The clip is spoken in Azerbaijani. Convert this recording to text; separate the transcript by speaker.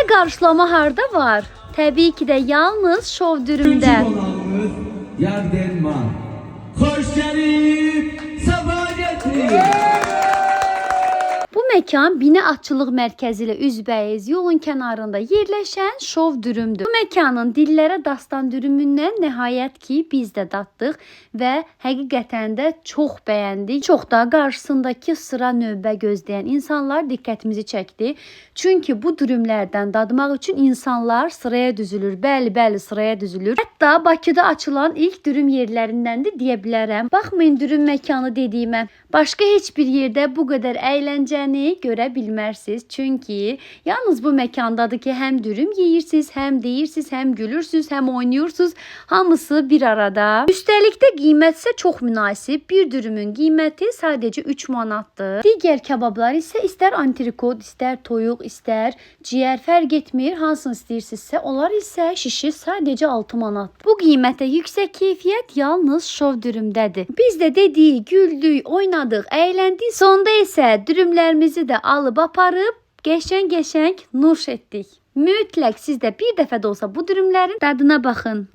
Speaker 1: Belə qarşılama harda var? Təbii ki də yalnız şov dürümdə.
Speaker 2: Yardenman. Hoş gelip sabah getir.
Speaker 1: Bu məkan Bina Atçılıq Mərkəzi ilə üzbəyiz yolun kənarında yerləşən şov dürümdür. Bu məkanın dillərə dastan dürümündən nəhayət ki biz də datdıq və həqiqətən də çox bəyəndik. Çox da qarşısındakı sıra növbə gözləyən insanlar diqqətimizi çəkdi. Çünki bu dürümlərdən dadmaq üçün insanlar sıraya düzülür. Bəli, sıraya düzülür. Hətta Bakıda açılan ilk dürüm yerlərindəndir deyə bilərəm. Baxmayın dürüm məkanı dediyimə. Başqa heç bir yerdə bu qədər əyləncəni görə bilmərsiniz. Çünki yalnız bu məkandadır ki, həm dürüm yeyirsiniz, həm deyirsiniz, həm gülürsünüz, həm oynayırsınız. Hamısı bir arada. Üstəlik də qiymət isə çox münasib. Bir dürümün qiyməti sadəcə 3 manatdır. Digər kabablar isə istər antrikot, istər toyuq, istər ciyər fərq etmir. Hansını istəyirsinizsə, onlar isə şişi sadəcə 6 manatdır. Bu qiymətə yüksək keyfiyyət yalnız şov dürümdədir. Biz də dedik, güldük, oynadıq, əyləndik. Sonda isə dürümlərimizi də alıb aparıb qəşəng nuş etdik. Mütləq siz də bir dəfə də olsa bu dürümlərin dadına baxın.